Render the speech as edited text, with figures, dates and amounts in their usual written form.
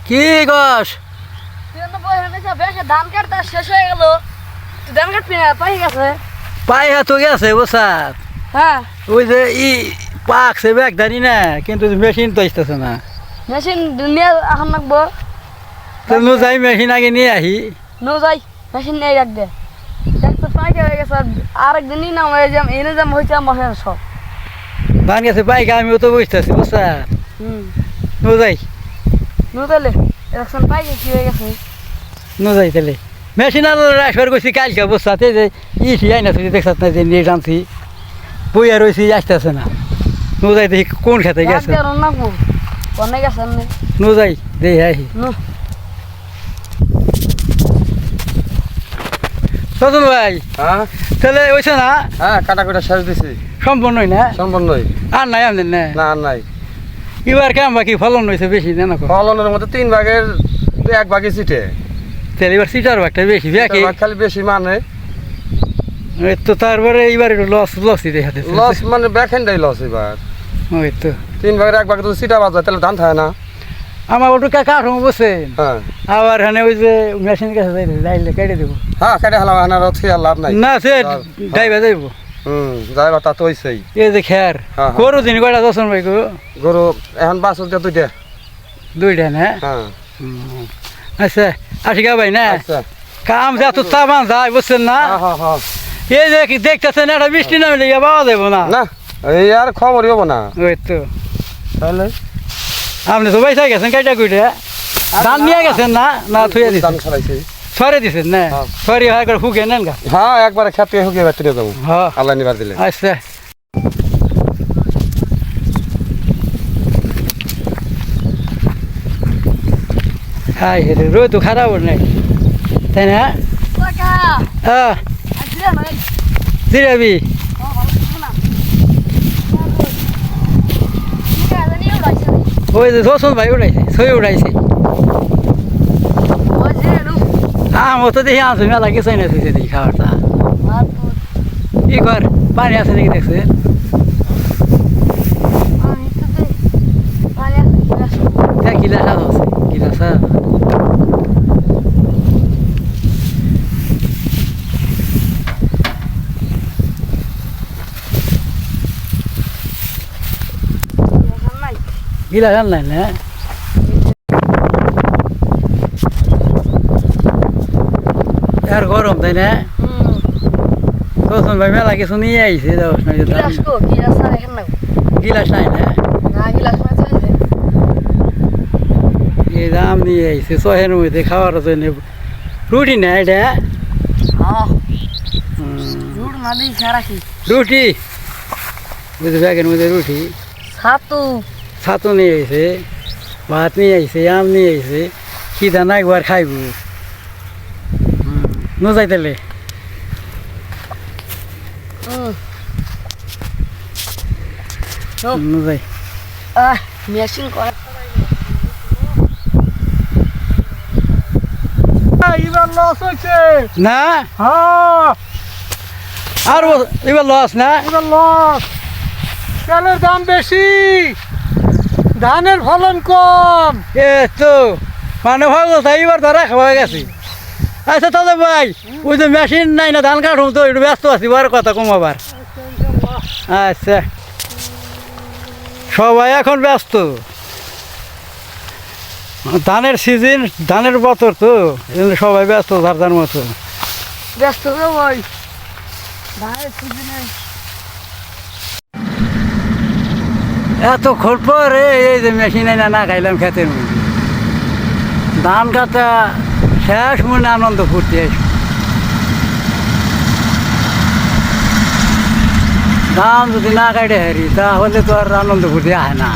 কি গস ধান কাটতে শেষ হয়ে গেল, ধান কাটবি না? পাই গেছে। পাই হাত গেছে বসাত। হ্যাঁ, ওই যে পাকছে ব্যাগদারি না, কিন্তু মেশিন তো আসতেছে না। মেশিন নিয়ে এখন লাগবো। তো নু যাই মেশিন আগে নিয়ে আহি। নো যাই, মেশিন নিয়ে রাখ দে। দেখ তো পাইকে হয়ে গেছে, আর একদিনই না হয়ে যাম, এনে যাম হয়েছে আমার সব। ধান গেছে পাইকা, আমিও তো বুঝতেছি বসাত। নু যাই নো তাহলে ইলেকশন পাইকে কি হয়ে গেছে? নু যাই তাহলে মেশিন আর রাখবার গেছি কালকে বসাত। এই যে ইসি আইনা তুই দেখছাস না, যে নিয়ে টানছি বই আর রয়েছি আসতেছে না। নু যাই দেখি কোন খেতে গেছে। অনেক গেছে নু যাই দেখি আহি। সজল ভাই, হ্যাঁ তাহলে হয়েছে না? হ্যাঁ, কাটা কুটা শেষ দিছি। সম্পূর্ণই না? সম্পূর্ণই আর নাই আমাদের না? না আর নাই। এবার কেমন বাকি ফলন হয়েছে বেশি না? না ফলনের মধ্যে 3 ভাগের 1 ভাগই চিটে। তাহলে এবার সিটার একটা বেশি ব্যাকি খালি বেশি মানে তো, তারপরে এইবার একটু লসই দেখাতে লস, মানে ব্যাকহ্যান্ডাই লস এবার। ওই তো 3 ভাগের 1 ভাগে তো চিটা বাজা, তাহলে ধান থাকে না। আমার ওটু কাঠো বসেন, হ্যাঁ আবার হ্যাঁ ওই যে মেশিন কাছে যাইলে কেটে দেবো হ্যাঁ, কেটে হলাম আনার হচ্ছে, আর লাভ নাই। না সে ডাইবা যাইব। যাইবা তা তো হইছেই। এই যে খেয়ার হ্যাঁ, হ্যাঁ। গরু দিন কয়টা দর্শন ভাই গো? গরু এখন বাছুর দিয়ে 2টা। দুইটা না? হ্যাঁ আচ্ছা আসি গা ভাই না, আচ্ছা। কাম যা তো চাবান যায় বুঝছেন না? হ্যাঁ হ্যাঁ হ্যাঁ। এই যে দেখতেছেন একটা বৃষ্টি নামে লেগে পাওয়া যাবো না। না এই আর খবরই হবো না। ওই তো তাহলে আপনি তো পয়সা গেছেন কাইটা কুইটা ধান নিয়ে গেছেন না? না থুয়ে ধান দিচ্ছেন, ছড়াইছি। সরে দিচ্ছেন না? হ্যাঁ। সরি হয় করে ফুকে নেন গা। হ্যাঁ, একবারে খেতে হুকিয়ে বেড়ে যাবো। হ্যাঁ আল্লাহ নিবার দিলে। আচ্ছা হাই হে রোদ তো খারাপ নাই তাই না? হ্যাঁ জিরাবি ওই যে রসুন ভাই উঠাইছে, ছই উঠাইছে। আমার তো দেখি আছে মেলা কিছু না থুইছে দেখি খাবারটা। কি কর পানি আছে নাকি দেখছে? গিলাস আছে, গিলাস গিলাস আনলাই না? আর গরম তাই না? রসুন ভাই মেলা কিছু নিয়ে আইছে, গিলাস নাই না? এই দাম নিয়ে আইছে শহের মধ্যে খাওয়ার জন্য। রুটি না এটা? রুটি বুঝে ব্যাগের মধ্যে রুটি, ছাতু নিয়ে আইছে, ভাত নিয়ে আইছে, আম নিয়ে আইছে। কি ধান একবার খাইব নজাই তাহলে নজাই মেশিন করা এবার লস হয়েছে না? হ্যাঁ, আর এবার লস না? এবার লস। তেলের দাম বেশি, ধানের ফলন কম। এ তো মানে ভালো তাই এবার ধরা খাওয়া গেছে। আচ্ছা তাহলে ভাই ওই যে মেশিন নাই না ধান কাটুন, তো একটু ব্যস্ত আছি, বার কথা কম আবার। আচ্ছা সবাই এখন ব্যস্ত, ধানের সিজন, ধানের বছর তো সবাই ব্যস্ত যার যার মতো। ব্যস্ত ভাই এত খোল পরে এই যে মেশিন আইনা না খাইলাম খেতের মধ্যে, ধান কাটা শেষ মনে আনন্দ ফুর্তি। ধান যদি না কাটে হারি তাহলে তো আর আনন্দ ফুর্তি আহে না।